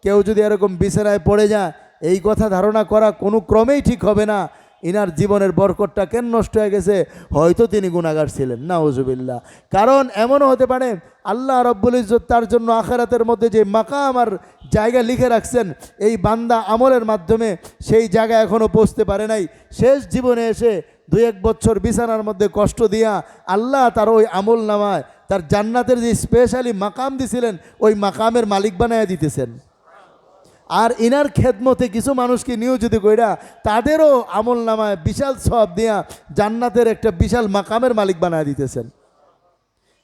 কেউ যদি এরকম বিছানায় পড়ে যায়, এই কথা ধারণা করা কোনো ক্রমেই ঠিক হবে না ইনার জীবনের বরকতটা কেন নষ্ট হয়ে গেছে, হয়তো তিনি গুনাহগার ছিলেন, নাউজুবিল্লাহ। কারণ এমনও হতে পারে আল্লাহ রব্বুল ইজ্জত তার জন্য আখিরাতের মধ্যে যে মাকাম আর জায়গা লিখে রাখছেন, এই বান্দা আমলের মাধ্যমে সেই জায়গা এখনও পৌঁছতে পারে নাই। শেষ জীবনে এসে 2-1 বছর বিছানার মধ্যে কষ্ট দিয়া আল্লাহ তার ওই আমল নামায় তার জান্নাতের যে স্পেশালি মাকাম দিছিলেন, ওই মাকামের মালিক বানায় দিতেছেন। আর ইনার খেদমতে কিছু মানুষকে নিয়োজিত কইরা তাদেরও আমল নামায় বিশাল সওয়াব দিয়া জান্নাতের একটা বিশাল মাকামের মালিক বানায় দিতেছেন।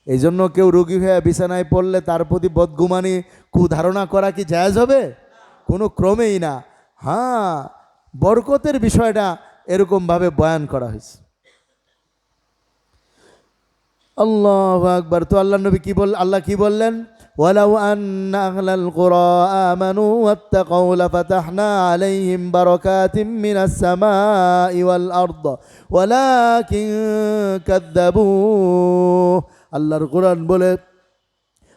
এই জন্য কেউ রোগী হয়ে বিছানায় পড়লে তার প্রতি বদগুমানি কুধারণা করা কি জায়েজ হবে? কোনো ক্রমেই না। হ্যাঁ, বরকতের বিষয়টা এরকমভাবে বয়ান করা হয়েছে। আল্লাহু আকবার। তো আল্লাহ নবী কি বল, আল্লাহ কি বললেন? ওয়ালাউ আন্না আহলাল কুরা আমানু ওয়াত্তাকাউ লাফাতাহনা আলাইহিম বারাকাতিম মিনাস সামাই ওয়াল আরদ ওয়ালাকিন কাযযাবু। আল্লাহর কোরআন বলে,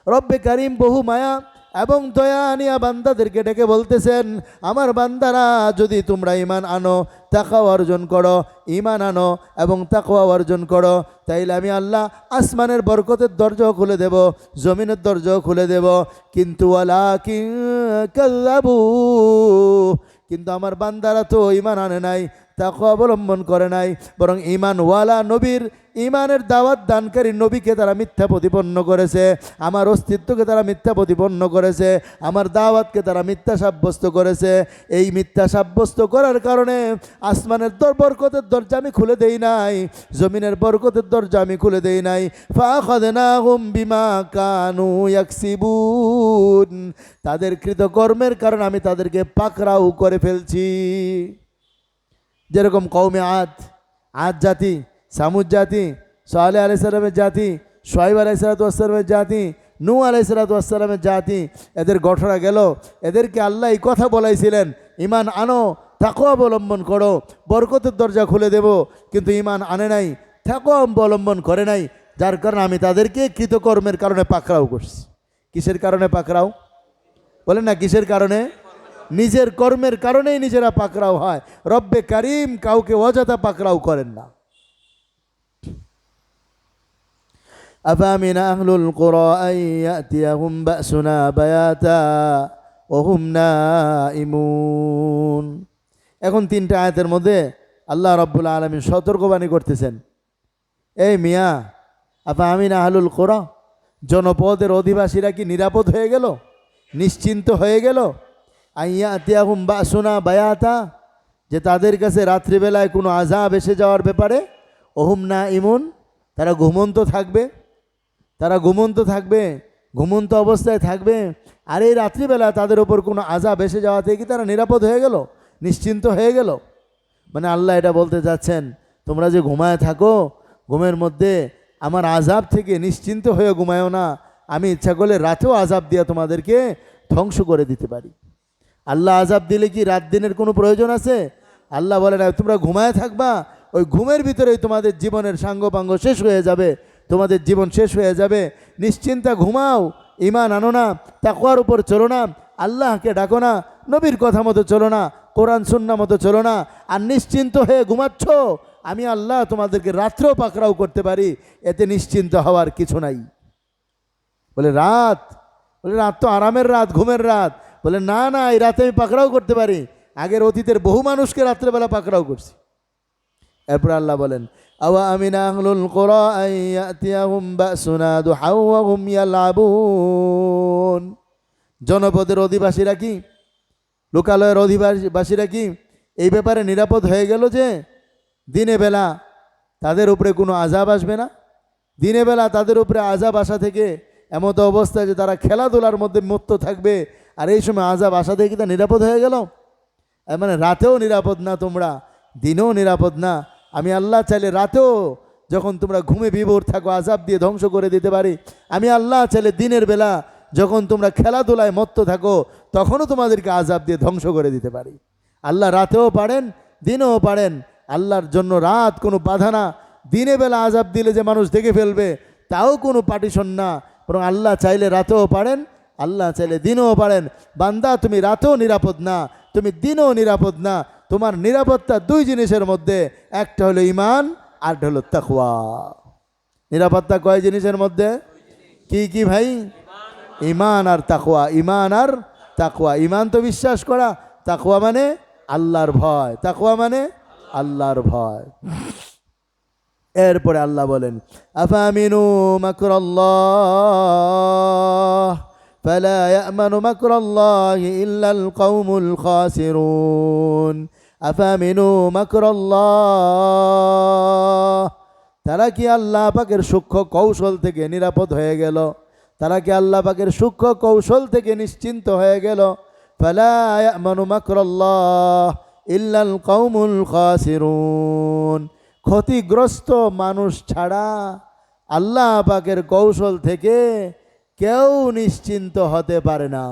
রব্বে কারীম বহু মায়া এবং দয়া আনিয়া বান্দাদেরকে ডেকে বলতেছেন, আমার বান্দারা যদি তোমরা ঈমান আনো, তাকওয়া অর্জন করো, ঈমান আনো এবং তাকওয়া অর্জন করো, তাইলে আমি আল্লাহ আসমানের বরকতের দরজাও খুলে দেব, জমিনের দরজাও খুলে দেব। কিন্তু ওয়ালাকিন কাযযাবু, কিন্তু আমার বান্দারা তো ঈমান আনে নাই, তাকওয়া অবলম্বন করে নাই, বরং ঈমানওয়ালা নবীর ঈমানের দাওয়াত দানকারী নবীকে তারা মিথ্যা প্রতিপন্ন করেছে, আমার অস্তিত্বকে তারা মিথ্যা প্রতিপন্ন করেছে, আমার দাওয়াতকে তারা মিথ্যা সাব্যস্ত করেছে। এই মিথ্যা সাব্যস্ত করার কারণে আসমানের বরকতের দরজা আমি খুলে দেই নাই, জমিনের বরকতের দরজা আমি খুলে দেই নাই। ফাআখাযনাহুম বিমা কানু ইয়াকসিবুন, তাদের কৃতকর্মের কারণে আমি তাদেরকে পাকড়াও করে ফেলছি। যেরকম কওমে আদ জাতি, সামুদ জাতি, সালেহ আলাইহিস সালামের জাতি, শুআয়ব আলাইহিস সালামের জাতি, নূহ আলাইহিস সালামের জাতি, এদের ঘটনা গেল। এদেরকে আল্লাহ এই কথা বলাইছিলেন, ঈমান আনো, তাকওয়া অবলম্বন করো, বরকতের দরজা খুলে দেব। কিন্তু ঈমান আনে নাই, তাকওয়া অবলম্বন করে নাই, যার কারণে আমি তাদেরকে কৃতকর্মের কারণে পাকড়াও করছি। কিসের কারণে পাকড়াও বলেন না? কিসের কারণে? নিজের কর্মের কারণেই নিজেরা পাকড়াও হয়। রব্বে কারীম কাউকে অযথা পাকড়াও করেন না। আফামিনা আহলুল কুরা আন ইয়াতিয়াহুম বাসুনা বায়াতা ওয়া হুম নাইমুন। এখন 3টা আয়াতের মধ্যে আল্লাহ রাব্বুল আলামিন সতর্কবাণী করতেছেন, এই মিয়া, আফামিনা আহলুল কুরা, জনপদের অধিবাসীরা কি নিরাপদ হয়ে গেল, নিশ্চিন্ত হয়ে গেল? আন ইয়াতিয়াহুম বাসুনা বায়াতা, যে তাদের কাছে রাত্রিবেলায় কোনো আযাব এসে যাওয়ার ব্যাপারে, ওয়া হুম নাইমুন, তারা ঘুমন্ত থাকবে, তারা ঘুমন্ত থাকবে, ঘুমন্ত অবস্থায় থাকবে। আর এই রাত্রিবেলা তাদের ওপর কোনো আযাব এসে যাওয়াতে কি তারা নিরাপদ হয়ে গেল, নিশ্চিন্ত হয়ে গেল? মানে আল্লাহ এটা বলতে যাচ্ছেন, তোমরা যে ঘুমায় থাকো, ঘুমের মধ্যে আমার আযাব থেকে নিশ্চিন্ত হয়ে ঘুমায়ও না, আমি ইচ্ছা করলে রাতেও আযাব দিয়ে তোমাদেরকে ধ্বংস করে দিতে পারি। আল্লাহ আযাব দিলে কি রাত দিনের কোনো প্রয়োজন আছে? আল্লাহ বলে না, তোমরা ঘুমায় থাকবা, ওই ঘুমের ভিতরেই তোমাদের জীবনের সাঙ্গপাঙ্গ শেষ হয়ে যাবে, তোমাদের জীবন শেষ হয়ে যাবে। নিশ্চিন্তা ঘুমাও, ঈমান আনো না, তাকওয়ার উপর চলো না, আল্লাহকে ডাকো না, নবীর কথা মতো চলো না, কোরআন সুন্নাহ মতো চলো না, আর নিশ্চিন্ত হয়ে ঘুমাচ্ছ, আমি আল্লাহ তোমাদেরকে রাত্রেও পাকড়াও করতে পারি, এতে নিশ্চিন্ত হওয়ার কিছু নাই। বলে রাত তো আরামের রাত, ঘুমের রাত। বলে না না, এই রাতে আমি পাকড়াও করতে পারি। আগের অতীতের বহু মানুষকে রাত্রেবেলা পাকড়াও করছি। এরপর আল্লাহ বলেন, আওয়া আমিনা আহলুল কুরা আন ইয়াতিয়াহুম বাসুনা দুহাও ওয়া হুম ইয়ালাবুন, জনপদের অধিবাসীরা কি, লোকালয়ের অধিবাসীরা কি এই ব্যাপারে নিরাপদ হয়ে গেল যে দিনে বেলা তাদের উপরে কোনো আযাব আসবে না? দিনের বেলা তাদের উপরে আযাব আসা থেকে এমতো অবস্থায় যে তারা খেলাধুলার মধ্যে মত্ত থাকবে, আর এই সময় আযাব আসা থেকে কি তা নিরাপদ হয়ে গেল? মানে রাতেও নিরাপদ না তোমরা, দিনেও নিরাপদ না। আমি আল্লাহ চাইলে রাতেও যখন তোমরা ঘুমে বিভোর থাকো আযাব দিয়ে ধ্বংস করে দিতে পারি। আমি আল্লাহ চাইলে দিনের বেলা যখন তোমরা খেলাধুলায় মত্ত থাকো তখনও তোমাদেরকে আযাব দিয়ে ধ্বংস করে দিতে পারি। আল্লাহ রাতেও পারেন, দিনেও পারেন। আল্লাহর জন্য রাত কোনো বাধা না। দিনে বেলা আযাব দিলে যে মানুষ দেখে ফেলবে তাও কোনো পার্টিশন না, বরং আল্লাহ চাইলে রাতেও পারেন, আল্লাহ চাইলে দিনেও পারেন। বান্দা তুমি রাতেও নিরাপদ না, তুমি দিনেও নিরাপদ না। তোমার নিরাপত্তা দুই জিনিসের মধ্যে, একটা হলো ঈমান, আরটা হলো তাকওয়া। নিরাপত্তা কয় জিনিসের মধ্যে? কি কি ভাই? ঈমান আর তাকওয়া, ঈমান আর তাকওয়া। ঈমান তো বিশ্বাস করা, তাকওয়া মানে আল্লাহর ভয়, তাকওয়া মানে আল্লাহর ভয়। এরপরে আল্লাহ বলেন আফামিনু মাকরাল্লাহ ফালা ইয়ামানু মাকরাল্লাহি ইল্লাল কওমুল খাসিরুন। আফামিনু মাকরাল্লাহ, তারা কি আল্লাহ পাকের সূক্ষ্ম কৌশল থেকে নিরাপদ হয়ে গেল? তারা কি আল্লাহ পাকের সূক্ষ্ম কৌশল থেকে নিশ্চিন্ত হয়ে গেল? ফালা ইয়ামানু মাকরাল্লাহ ইল্লাল কওমুল খাসিরুন। ক্ষতিগ্রস্ত মানুষ ছাড়া আল্লাহ পাকের কৌশল থেকে কেউ নিশ্চিন্ত হতে পারে না।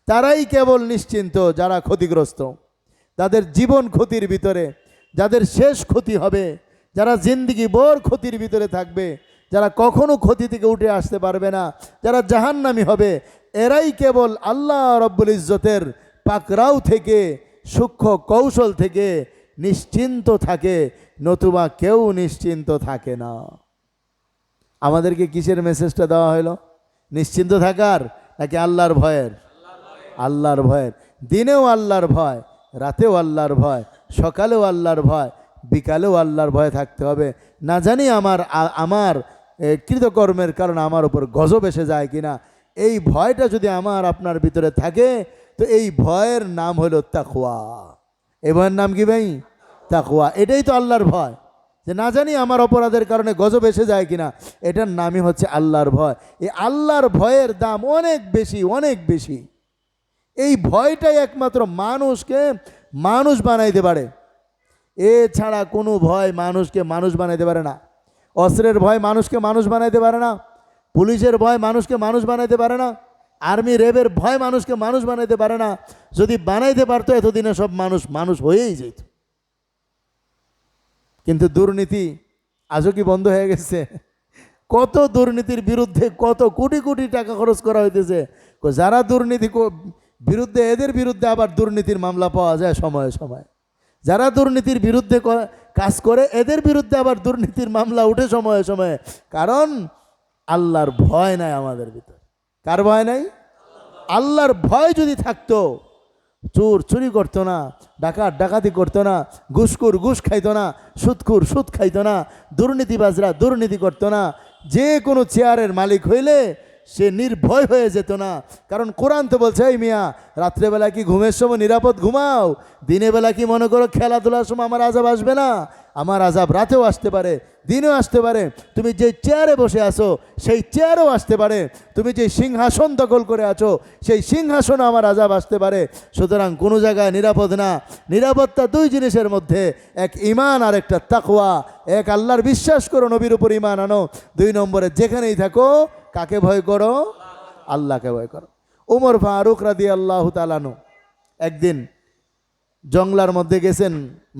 তারাই কেবল নিশ্চিন্ত যারা ক্ষতিগ্রস্ত, যাদের জীবন ক্ষতির ভিতরে, যাদের শেষ ক্ষতি হবে, যারা জিন্দিগি ভর ক্ষতির ভিতরে থাকবে, যারা কখনো ক্ষতি থেকে উঠে আসতে পারবে না, যারা জাহান্নামী হবে, এরাই কেবল আল্লাহ রব্বুল ইজ্জতের পাকড়াও থেকে, সূক্ষ্ম কৌশল থেকে নিশ্চিন্ত থাকে, নতুবা কেউ নিশ্চিন্ত থাকে না। আমাদেরকে কিসের মেসেজটা দেওয়া হলো? নিশ্চিন্ত থাকার নাকি আল্লাহর ভয়ের? আল্লাহর ভয়ের। দিনেও আল্লাহর ভয়, রাতেও আল্লাহর ভয়, সকালেও আল্লাহর ভয়, বিকালেও আল্লাহর ভয় থাকতে হবে। না জানি আমার কৃতকর্মের কারণে আমার উপর গজব এসে যায় কিনা। এই ভয়টা যদি আমার আপনার ভিতরে থাকে তো এই ভয়ের নাম হলো তাকওয়া। এই ভয়ের নাম কি ভাই? তাকওয়া। এটাই তো আল্লাহর ভয়, যে না জানি আমার অপরাধের কারণে গজব এসে যায় কিনা। এটার নামই হচ্ছে আল্লাহর ভয়। এই আল্লাহর ভয়ের দাম অনেক বেশি, অনেক বেশি। এই ভয়টাই একমাত্র মানুষকে মানুষ বানাইতে পারে। এছাড়া কোনো ভয় মানুষকে মানুষ বানাইতে পারে না। অস্ত্রের ভয় মানুষকে মানুষ বানাইতে পারে না, পুলিশের ভয় মানুষকে মানুষ বানাইতে পারে না, আর্মি র্যাবের ভয় মানুষকে মানুষ বানাইতে পারে না। যদি বানাইতে পারতো এতদিনে সব মানুষ মানুষ হয়েই যেত। কিন্তু দুর্নীতি আজও কি বন্ধ হয়ে গেছে? কত দুর্নীতির বিরুদ্ধে কত কোটি কোটি টাকা খরচ করা হইতেছে। যারা দুর্নীতি বিরুদ্ধে, এদের বিরুদ্ধে আবার দুর্নীতির মামলা পাওয়া যায় সময়ে সময়ে। যারা দুর্নীতির বিরুদ্ধে কাজ করে এদের বিরুদ্ধে আবার দুর্নীতির মামলা উঠে সময়ে সময়ে। কারণ আল্লাহর ভয় নাই আমাদের ভিতর। কার ভয় নাই? আল্লাহর ভয় যদি থাকতো, চোর চুরি করতো না, ডাকাত ডাকাতি করতো না, ঘুষখোর ঘুষ খাইতো না, সুদখোর সুদ খাইতো না, দুর্নীতিবাজরা দুর্নীতি করতো না। যে কোনো চেয়ারের মালিক হইলে সে নির্ভয় হয়ে যেত না। কারণ কোরআন তো বলছে, এই মিয়া রাত্রেবেলা কি ঘুমের সময় নিরাপদ ঘুমাও? দিনের বেলা কি মনে করো খেলাধুলার সময় আমার আযাব আসবে না? আমার আযাব রাতেও আসতে পারে, দিনেও আসতে পারে। তুমি যে চেয়ারে বসে আছো সেই চেয়ারও আসতে পারে। তুমি যে সিংহাসন দখল করে আছো সেই সিংহাসনও আমার আযাব আসতে পারে। সুতরাং কোনো জায়গায় নিরাপদ না। নিরাপত্তা দুই জিনিসের মধ্যে, এক ঈমান আর একটা তাকওয়া। এক আল্লাহর বিশ্বাস করো, নবীর উপর ঈমান আনো। দুই নম্বরে যেখানেই থাকো কাকে ভয় করো? আল্লাহকে ভয় করো। উমর ফারুক রাদিয়াল্লাহু তাআলা আনহু একদিন জঙ্গলার মধ্যে গেছেন,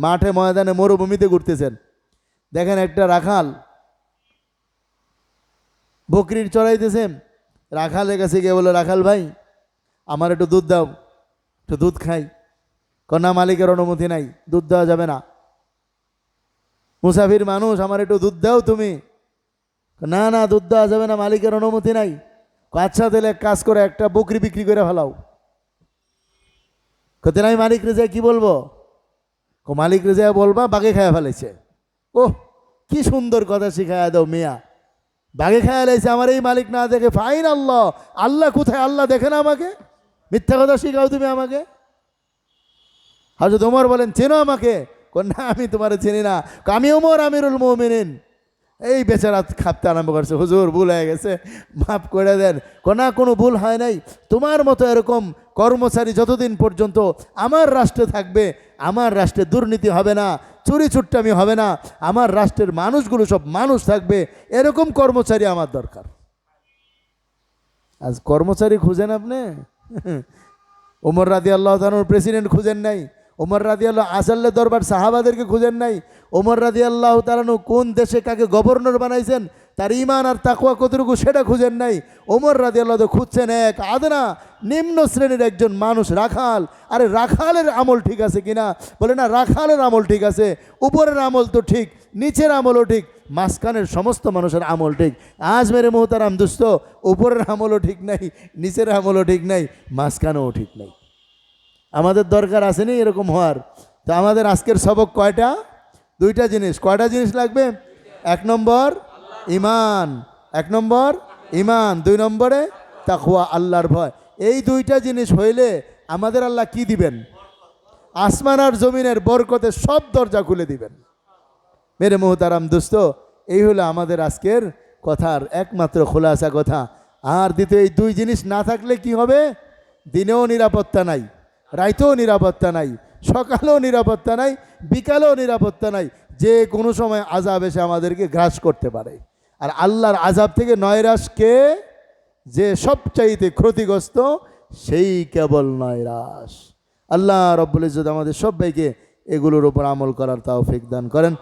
মাঠে ময়দানে মরুভূমিতে ঘুরতেছেন। দেখেন একটা রাখাল বকরির চড়াইতেছেন। রাখালের কাছে গিয়ে বলে, রাখাল ভাই আমার একটু দুধ দাও, একটু দুধ খাই। কন্যা মালিকের অনুমতি নাই, দুধ দেওয়া যাবে না। মুসাফির মানুষ, আমার একটু দুধ দাও তুমি। না না, দুধ দেওয়া যাবে না, মালিকের অনুমতি নাই। আচ্ছা তাহলে এক কাজ করে একটা বকরি বিক্রি করে ফেলাও। কত আমি মালিক রেজা কি বলবো? মালিক রেজা বলবা বাঘে খায়া ফেলেছে। ওহ কি সুন্দর কথা শিখায়া দাও মিয়া, বাঘে খায়া ফেলেছে আমার এই মালিক না দেখে। ফাইন আল্লাহ, আল্লাহ কোথায়? আল্লাহ দেখে না আমাকে? মিথ্যা কথা শিখাও তুমি আমাকে। হযরত ওমর বলেন, চেনো আমাকে? না আমি তোমারে চিনি না। আমি ওমর আমিরুল মুমিনিন, এই বেচারা খাপতে আরম্ভ করছে, হুজুর ভুল হয়ে গেছে, মাফ করে দেন। না, কোনো ভুল হয় নাই। তোমার মতো এরকম কর্মচারী যতদিন পর্যন্ত আমার রাষ্ট্রে থাকবে, আমার রাষ্ট্রে দুর্নীতি হবে না, চুরি চুট্টামি হবে না, আমার রাষ্ট্রের মানুষগুলো সব মানুষ থাকবে, এরকম কর্মচারী আমার দরকার। আজ কর্মচারী খুঁজেন আপনি? ওমর রাদিয়াল্লাহু তাআলার প্রেসিডেন্ট খুঁজেন নাই, ওমর রাদিয়াল্লাহু আসাল্লে দরবার সাহাবাদেরকে খুঁজেন নাই, ওমর রাদিয়াল্লাহু তাআলা কোন দেশে কাকে গভর্নর বানাইছেন, তার ঈমান আর তাকওয়া কতটুকু সেটা খুঁজেন নাই। ওমর রাদিয়াল্লাহু খুঁজছেন এক আদনা নিম্ন শ্রেণীর একজন মানুষ, রাখাল। আরে রাখালের আমল ঠিক আছে কিনা? বলে না, রাখালের আমল ঠিক আছে, উপরের আমল তো ঠিক, নিচের আমলও ঠিক, মাঝখানের সমস্ত মানুষের আমল ঠিক। আজ মেরে মোহতারাম দুস্থ, উপরের আমলও ঠিক নাই, নিচের আমলও ঠিক নাই, মাঝখানেও ঠিক নাই। আমাদের দরকার আসেনি এরকম হওয়ার। তো আমাদের আজকের সবক কয়টা? দুইটা জিনিস। কয়টা জিনিস লাগবে? 1 নম্বর ইমান, 1 নম্বর ইমান, 2 নম্বরে তাকওয়া, আল্লাহর ভয়। এই দুইটা জিনিস হইলে আমাদের আল্লাহ কি দিবেন? আসমান আর জমিনের বরকতে সব দরজা খুলে দিবেন। মেরে মোহতারাম দোস্ত, এই হলো আমাদের আজকের কথার একমাত্র খোলাসা কথা। আর দ্বিতীয়, এই দুই জিনিস না থাকলে কি হবে? দিনেও নিরাপত্তা নাই, রাইতেও নিরাপত্তা নাই, সকালেও নিরাপত্তা নাই, বিকালেও নিরাপত্তা নাই। যে কোনো সময় আযাব এসে আমাদেরকে গ্রাস করতে পারে। আর আল্লাহর আযাব থেকে নয়রাস কে? যে সবচাইতে ক্ষতিগ্রস্ত, সেই কেবল নয়রাস। আল্লাহ রব্বুল ইজ্জত আমাদের সবাইকে এগুলোর উপর আমল করার তৌফিক দান করেন।